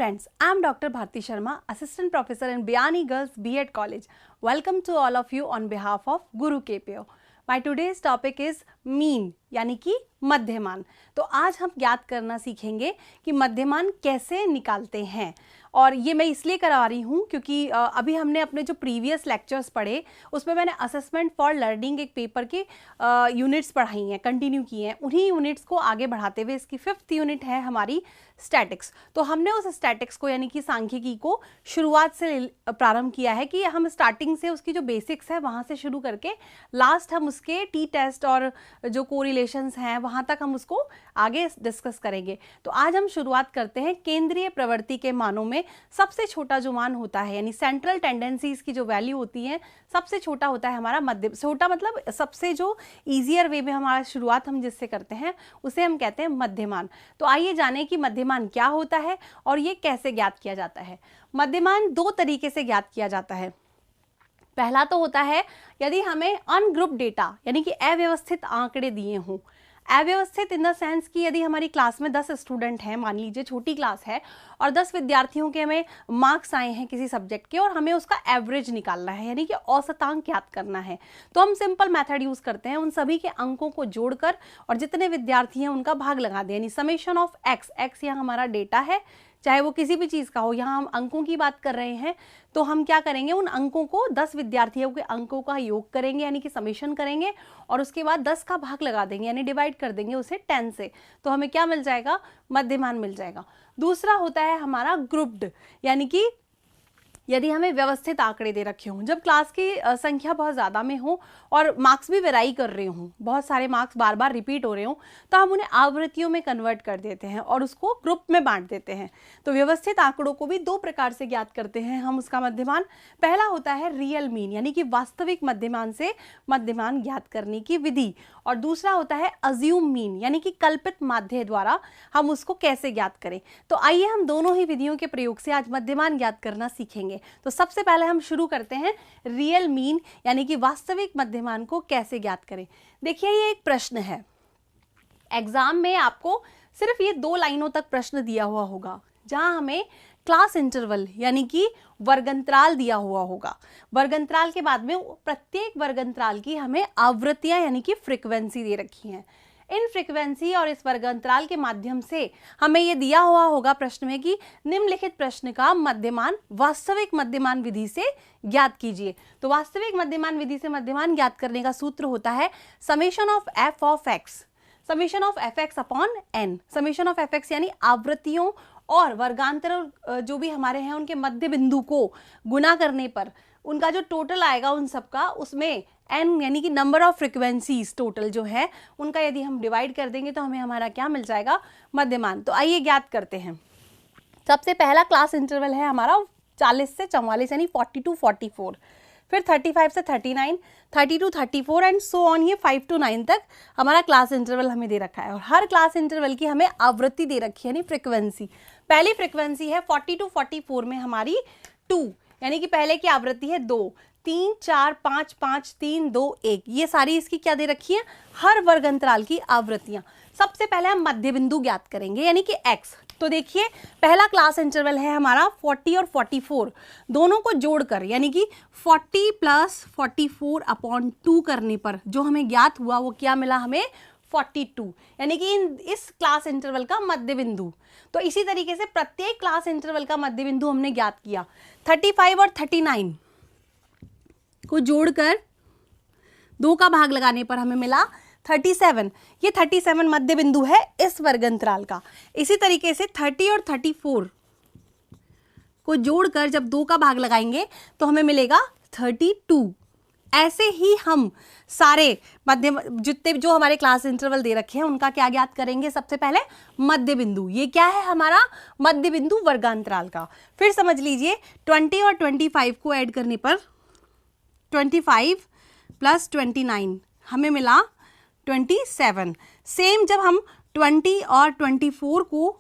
friends, I am Dr. Bharti Sharma, Assistant Professor in Biyani Girls B.Ed College. Welcome to all of you on behalf of Guru KPO. My today's topic is mean यानी कि मध्यमान। तो आज हम ज्ञात करना सीखेंगे कि मध्यमान कैसे निकालते हैं, और ये मैं इसलिए करा रही हूँ क्योंकि अभी हमने अपने जो प्रीवियस लेक्चर्स पढ़े उसमें मैंने असेसमेंट फॉर लर्निंग एक पेपर की यूनिट्स पढ़ाई हैं, कंटिन्यू की हैं। उन्हीं यूनिट्स को आगे बढ़ाते हुए इसकी 5th यूनिट है हमारी स्टैटिक्स। तो हमने उस स्टैटिक्स को यानी कि सांख्यिकी को शुरुआत से प्रारंभ किया है कि हम स्टार्टिंग से उसकी जो बेसिक्स है वहाँ से शुरू करके लास्ट हम उसके टी टेस्ट और जो कोरिलेशंस हैं वहाँ तक हम उसको आगे डिस्कस करेंगे। तो आज हम शुरुआत करते हैं केंद्रीय प्रवृत्ति के मानों में सबसे छोटा जो मान होता है यानी सेंट्रल टेंडेंसीज की जो वैल्यू होती है सबसे छोटा होता है हमारा मध्य। छोटा मतलब सबसे जो ईजियर वे में हमारा शुरुआत हम जिससे करते हैं उसे हम कहते हैं मध्यमान। तो आइए जानें कि मध्यमान क्या होता है और ये कैसे ज्ञात किया जाता है। मध्यमान दो तरीके से ज्ञात किया जाता है। पहला तो होता है यदि हमें अनग्रुप डेटा यानी कि अव्यवस्थित आंकड़े दिए हों। अव्यवस्थित इन द सेंस कि यदि हमारी क्लास में 10 स्टूडेंट हैं, मान लीजिए छोटी क्लास है और 10 विद्यार्थियों के हमें मार्क्स आए हैं किसी सब्जेक्ट के और हमें उसका एवरेज निकालना है यानी कि औसतांक ज्ञात करना है, तो हम सिंपल मेथड यूज करते हैं। उन सभी के अंकों को जोड़कर और जितने विद्यार्थी हैं उनका भाग लगा दें यानी समेशन ऑफ एक्स। एक्स यहाँ हमारा डेटा है, चाहे वो किसी भी चीज़ का हो। यहाँ हम अंकों की बात कर रहे हैं तो हम क्या करेंगे, उन अंकों को 10 विद्यार्थियों के अंकों का योग करेंगे यानी कि समेशन करेंगे और उसके बाद 10 का भाग लगा देंगे यानी डिवाइड कर देंगे उसे 10 से, तो हमें क्या मिल जाएगा, मध्यमान मिल जाएगा। दूसरा होता है हमारा ग्रुप्ड यानी कि यदि हमें व्यवस्थित आंकड़े दे रखे हों, जब क्लास की संख्या बहुत ज़्यादा में हो और मार्क्स भी वेराई कर रहे हों, बहुत सारे मार्क्स बार बार रिपीट हो रहे हों, तो हम उन्हें आवृत्तियों में कन्वर्ट कर देते हैं और उसको ग्रुप में बांट देते हैं। तो व्यवस्थित आंकड़ों को भी दो प्रकार से ज्ञात करते हैं हम उसका मध्यमान। पहला होता है रियल मीन यानी कि वास्तविक मध्यमान से मध्यमान ज्ञात करने की विधि, और दूसरा होता है अज्यूम मीन यानी कि कल्पित माध्य द्वारा हम उसको कैसे ज्ञात करें। तो आइए हम दोनों ही विधियों के प्रयोग से आज मध्यमान ज्ञात करना सीखेंगे। तो सबसे पहले हम शुरू करते हैं रियल मीन यानी कि वास्तविक मध्यमान को कैसे ज्ञात करें। देखिए ये एक प्रश्न है, एग्जाम में आपको सिर्फ ये 2 लाइनों तक प्रश्न दिया हुआ होगा जहां हमें क्लास इंटरवल यानी कि वर्गंतराल दिया हुआ होगा। वर्गंतराल के बाद में प्रत्येक वर्गंतराल की हमें आवृत्तियां यानी कि फ्रीक्वेंसी दे रखी हैं। इन फ्रीक्वेंसी और इस वर्गंतराल के माध्यम से हमें यह दिया हुआ होगा प्रश्न में कि निम्नलिखित प्रश्न का मध्यमान वास्तविक मध्यमान विधि से ज्ञात कीजिए। तो वास्तविक मध्यमान विधि से मध्यमान ज्ञात करने का सूत्र होता है summation of F of X, summation of F X upon N. Summation of F X यानी आवृत्तियों और वर्गांतर जो भी हमारे हैं उनके मध्य बिंदु को गुना करने पर उनका जो टोटल आएगा उन सबका, उसमें एन यानी कि नंबर ऑफ फ्रीक्वेंसीज टोटल जो है उनका यदि हम डिवाइड कर देंगे तो हमें हमारा क्या मिल जाएगा, मध्यमान। तो आइए ज्ञात करते हैं। सबसे पहला क्लास इंटरवल है हमारा 40 से 44 यानी 40 to 44, फिर 35 से 39, 30 to 34 एंड सो ऑन, ये 5 to 9 तक हमारा क्लास इंटरवल हमें दे रखा है। और हर क्लास इंटरवल की हमें आवृत्ति दे रखी है यानी फ्रीक्वेंसी। पहली फ्रीक्वेंसी है 40 to 44 में हमारी 2 यानी कि पहले की आवृत्ति है 2, 3, 4, 5, 5, 3, 2, 1, ये सारी इसकी क्या दे रखी है, हर वर्ग अंतराल की आवृत्तियां। सबसे पहले हम मध्य बिंदु ज्ञात करेंगे यानी कि x। तो देखिए पहला क्लास इंटरवल है हमारा 40 और 44, दोनों को जोड़कर यानी कि 40 + 44 अपॉन 2 करने पर जो हमें ज्ञात हुआ वो क्या मिला, हमें 42 यानी कि इस क्लास इंटरवल का मध्य बिंदु। तो इसी तरीके से प्रत्येक क्लास इंटरवल का मध्य बिंदु हमने ज्ञात किया। 35 और 39 को जोड़कर 2 का भाग लगाने पर हमें मिला 37। ये 37 मध्य बिंदु है इस वर्गंतराल का। इसी तरीके से 30 और 34 को जोड़कर जब 2 का भाग लगाएंगे तो हमें मिलेगा 32। ऐसे ही हम सारे मध्य जितने जो हमारे क्लास इंटरवल दे रखे हैं उनका क्या ज्ञात करेंगे, सबसे पहले मध्य बिंदु। ये क्या है हमारा मध्य बिंदु वर्गांतराल का। फिर समझ लीजिए 20 और 25 को ऐड करने पर 25 + 29 हमें मिला 27। सेम जब हम 20 और 24 को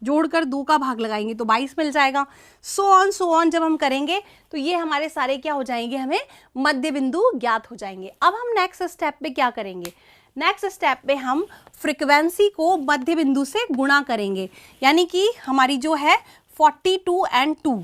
जोड़कर 2 का भाग लगाएंगे तो 22 मिल जाएगा। सो ऑन जब हम करेंगे तो ये हमारे सारे क्या हो जाएंगे, हमें मध्य बिंदु ज्ञात हो जाएंगे। अब हम नेक्स्ट स्टेप पे क्या करेंगे, नेक्स्ट स्टेप पे हम फ्रीक्वेंसी को मध्य बिंदु से गुणा करेंगे यानी कि हमारी जो है 42 एंड 2,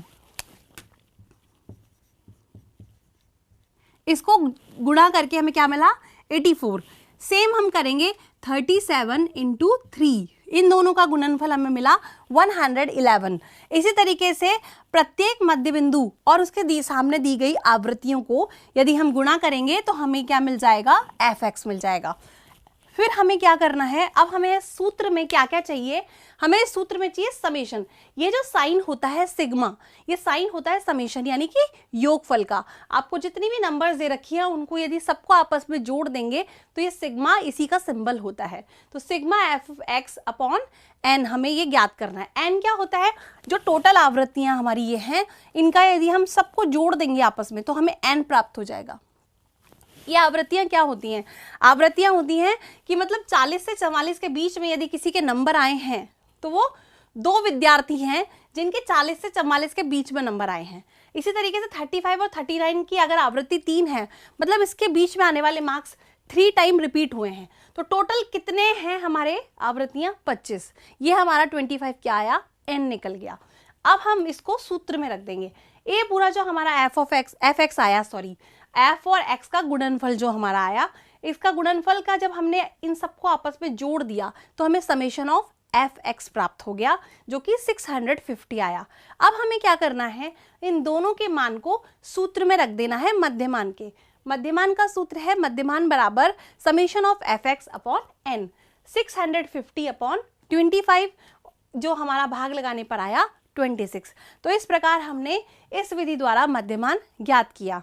इसको गुणा करके हमें क्या मिला 84। सेम हम करेंगे 37 इंटू 3, इन दोनों का गुणनफल हमें मिला 111। इसी तरीके से प्रत्येक मध्य बिंदु और उसके सामने दी गई आवृत्तियों को यदि हम गुणा करेंगे तो हमें क्या मिल जाएगा, fx मिल जाएगा। फिर हमें क्या करना है, अब हमें सूत्र में क्या क्या चाहिए, हमें सूत्र में चाहिए समेशन। ये जो साइन होता है सिग्मा, ये साइन होता है समेशन यानी कि योगफल का। आपको जितनी भी नंबर्स दे रखी है उनको यदि सबको आपस में जोड़ देंगे तो ये सिग्मा इसी का सिंबल होता है। तो sigma F X upon N हमें ये ज्ञात करना है। एन क्या होता है, जो टोटल आवृत्तियां हमारी ये हैं, इनका यदि हम सबको जोड़ देंगे आपस में तो हमें एन प्राप्त हो जाएगा। ये आवृत्तियां क्या होती हैं, आवृत्तियां होती हैं कि मतलब 40 से 44 के बीच में यदि किसी के नंबर आए हैं तो वो 2 विद्यार्थी हैं जिनके 40 से 44 के बीच में नंबर आए हैं। इसी तरीके से 35 और 39 की अगर आवृत्ति 3 है, मतलब इसके बीच में आने वाले मार्क्स 3 टाइम रिपीट हुए हैं, तो टोटल कितने हैं हमारे आवृत्तियां 25। ये हमारा 25 क्या आया, एन निकल गया। अब हम इसको सूत्र में रख देंगे। ये पूरा जो हमारा एफ एक्स आया, सॉरी एफ और एक्स का गुणनफल जो हमारा आया, इसका गुणनफल का जब हमने इन सबको आपस में जोड़ दिया तो हमें समेशन ऑफ एफ एक्स प्राप्त हो गया जो कि 650 आया। अब हमें क्या करना है, इन दोनों के मान को सूत्र में रख देना है मध्यमान के। मध्यमान का सूत्र है मध्यमान बराबर summation of F X upon N, 650 upon 25 जो हमारा भाग लगाने पर आया 26। तो इस प्रकार हमने इस विधि द्वारा मध्यमान ज्ञात किया।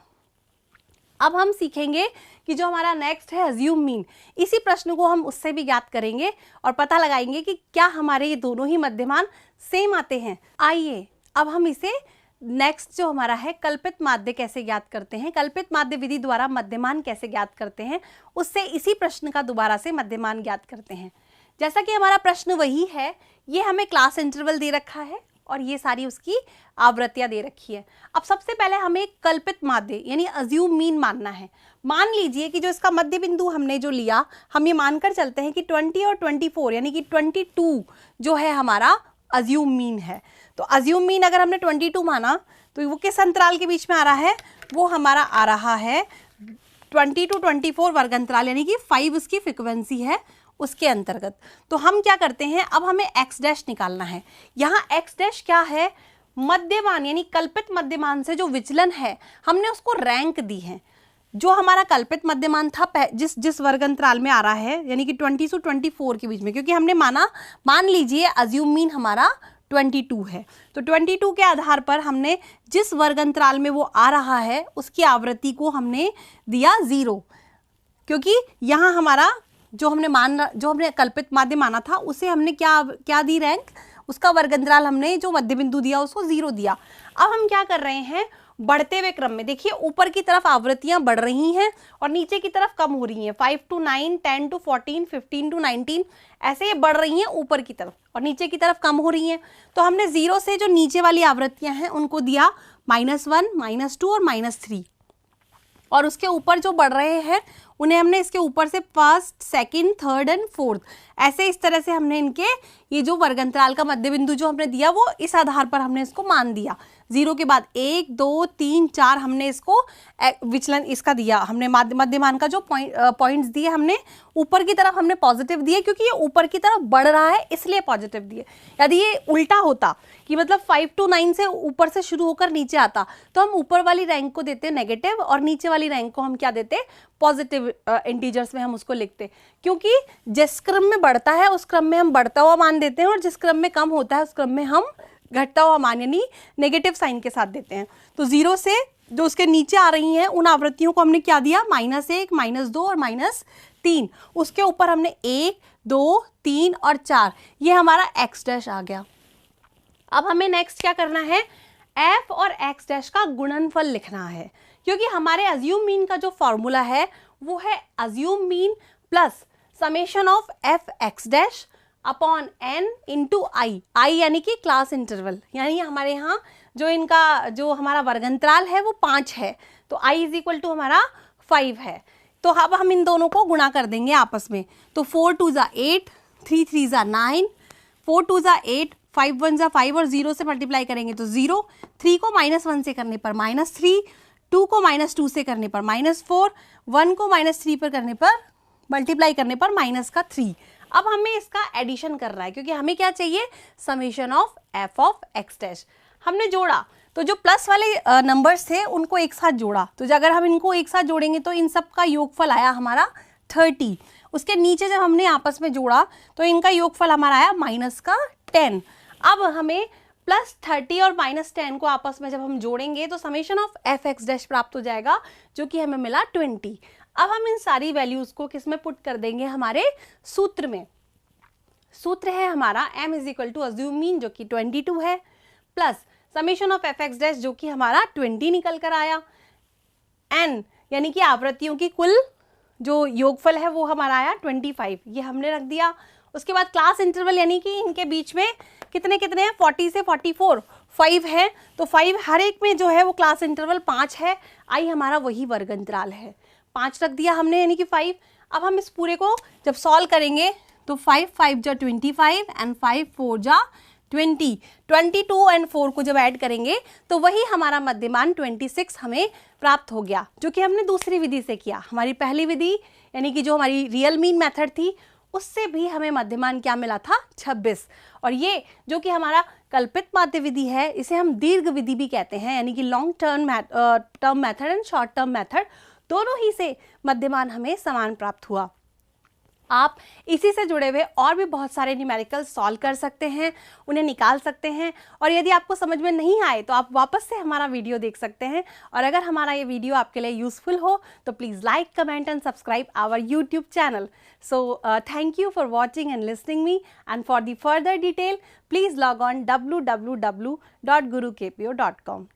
अब हम सीखेंगे कि जो हमारा नेक्स्ट है अज्यूम मीन, इसी प्रश्न को हम उससे भी ज्ञात करेंगे और पता लगाएंगे कि क्या हमारे ये दोनों ही मध्यमान सेम आते हैं। आइए अब हम इसे नेक्स्ट जो हमारा है कल्पित माध्य कैसे ज्ञात करते हैं, कल्पित माध्य विधि द्वारा मध्यमान कैसे ज्ञात करते हैं, उससे इसी प्रश्न का दोबारा से मध्यमान ज्ञात करते हैं। जैसा कि हमारा प्रश्न वही है, ये हमें क्लास इंटरवल दे रखा है और ये सारी उसकी आवृत्तियां दे रखी है। अब सबसे पहले हमें एक कल्पित माध्य यानी अज्यूम मीन मानना है। मान लीजिए कि जो इसका मध्य बिंदु हमने जो लिया, हम ये मानकर चलते हैं कि 20 और 24 यानी कि 22 जो है हमारा अज्यूम मीन है। तो अज्यूम मीन अगर हमने 22 माना तो वो किस अंतराल के बीच में आ रहा है, वो हमारा आ रहा है 20 to 24 वर्ग अंतराल यानी कि 5 उसकी फ्रीक्वेंसी है उसके अंतर्गत। तो हम क्या करते हैं, अब हमें एक्स डैश निकालना है। यहाँ एक्स डैश क्या है, मध्यमान यानी कल्पित मध्यमान से जो विचलन है हमने उसको रैंक दी है। जो हमारा कल्पित मध्यमान था जिस वर्ग अंतराल में आ रहा है यानी कि 20 से 24 के बीच में, क्योंकि हमने मान लीजिए अज्यूम मीन हमारा 22 है, तो 22 के आधार पर हमने जिस वर्ग अंतराल में वो आ रहा है उसकी आवृत्ति को हमने दिया 0, क्योंकि यहाँ हमारा जो हमने कल्पित माध्य माना था उसे हमने क्या दी रैंक, उसका वर्ग अंतराल हमने जो मध्य बिंदु दिया उसको 0 दिया। अब हम क्या कर रहे हैं, बढ़ते हुए क्रम में देखिए ऊपर की तरफ आवृत्तियां बढ़ रही हैं और नीचे की तरफ कम हो रही हैं। 5 to 9, 10 to 14, 15 to 19 ऐसे ये बढ़ रही हैं ऊपर की तरफ और नीचे की तरफ कम हो रही हैं। तो हमने 0 से जो नीचे वाली आवृत्तियां हैं उनको दिया -1, -2 और -3, और उसके ऊपर जो बढ़ रहे हैं उन्हें हमने इसके ऊपर से first, second, third and fourth ऐसे इस तरह से हमने इनके ये जो वर्ग अंतराल का मध्य बिंदु जो हमने दिया वो इस आधार पर हमने इसको मान दिया। 0 के बाद 1, 2, 3, 4 हमने इसको विचलन इसका दिया, हमने मध्यमान का जो पॉइंट्स दिए हमने ऊपर की तरफ हमने पॉजिटिव दिए, क्योंकि ये ऊपर की तरफ बढ़ रहा है इसलिए पॉजिटिव दिए। यदि ये उल्टा होता कि मतलब 5 to 9 से ऊपर से शुरू होकर नीचे आता तो हम ऊपर वाली रैंक को देते नेगेटिव और नीचे वाली रैंक को हम क्या देते पॉजिटिव इंटीजर्स में हम उसको लिखते, क्योंकि जिस क्रम में बढ़ता है उस क्रम में हम बढ़ता हुआ मान देते हैं और जिस क्रम में कम होता है उस क्रम में हम घटता हुआ मान यानी नेगेटिव साइन के साथ देते हैं। तो 0 से जो उसके नीचे आ रही हैं उन आवृत्तियों को हमने क्या दिया, -1, -2 और -3, उसके ऊपर हमने 1, 2, 3 और 4, ये हमारा एक्स डैश आ गया। अब हमें नेक्स्ट क्या करना है, एफ और एक्स डैश का गुणनफल लिखना है, क्योंकि हमारे अज्यूम मीन का जो फॉर्मूला है वो है assume mean plus summation of F X dash upon N into I यानी कि क्लास इंटरवल, यानी हमारे यहाँ जो हमारा वर्गंतराल है वो 5 है, तो i इज इक्वल टू हमारा 5 है। तो अब हम इन दोनों को गुणा कर देंगे आपस में, तो 4 2 = 8, 3 3 = 9, 4 2 = 8, 5 1 जा 5 और 0 से मल्टीप्लाई करेंगे तो 0, 3 को -1 से करने पर -3, 2 को -2 से करने पर -4, 1 को -3 पर करने पर मल्टीप्लाई करने पर -3। अब हमें इसका एडिशन कर रहा है क्योंकि हमें क्या चाहिए, summation of f of x dash. हमने जोड़ा तो जो प्लस वाले नंबर्स थे उनको एक साथ जोड़ा, तो अगर हम इनको एक साथ जोड़ेंगे तो इन सब का योगफल आया हमारा 30। उसके नीचे जब हमने आपस में जोड़ा तो इनका योगफल हमारा आया -10। अब हमें +30 और -10 को आपस में जब हम जोड़ेंगे तो summation of F X dash प्राप्त हो जाएगा, जो कि हमें मिला 20। अब हम इन सारी वैल्यूज को किस में पुट कर देंगे, हमारे सूत्र में। सूत्र है हमारा m is equal to assumed mean जो कि 22 है, plus summation of F X dash जो कि हमारा 20 निकल कर आया, n यानी कि आवृत्तियों की कुल जो योगफल है वो हमारा आया 25, ये हमने रख दिया। उसके बाद क्लास इंटरवल यानी कि इनके बीच में कितने कितने हैं, 40 से 44 5 है, तो 5 हर एक में जो है वो क्लास इंटरवल 5 है। आई हमारा वही वर्ग अंतराल है, 5 रख दिया हमने यानी कि 5। अब हम इस पूरे को जब सॉल्व करेंगे तो 5 5 जा 25 एंड 5 4 जा 20, 22 एंड 4 को जब ऐड करेंगे तो वही हमारा मध्यमान 26 हमें प्राप्त हो गया, जो कि हमने दूसरी विधि से किया। हमारी पहली विधि यानी कि जो हमारी रियल मीन मेथड थी उससे भी हमें मध्यमान क्या मिला था, 26। और ये जो कि हमारा कल्पित माध्य विधि है इसे हम दीर्घ विधि भी कहते हैं, यानी कि long term method and short term method, दोनों ही से मध्यमान हमें समान प्राप्त हुआ। आप इसी से जुड़े हुए और भी बहुत सारे न्यूमेरिकल सॉल्व कर सकते हैं, उन्हें निकाल सकते हैं। और यदि आपको समझ में नहीं आए तो आप वापस से हमारा वीडियो देख सकते हैं। और अगर हमारा ये वीडियो आपके लिए यूजफुल हो तो please like, comment and subscribe our YouTube channel. So thank you for watching and listening me, and for the further detail please log on www.gurukpo.com।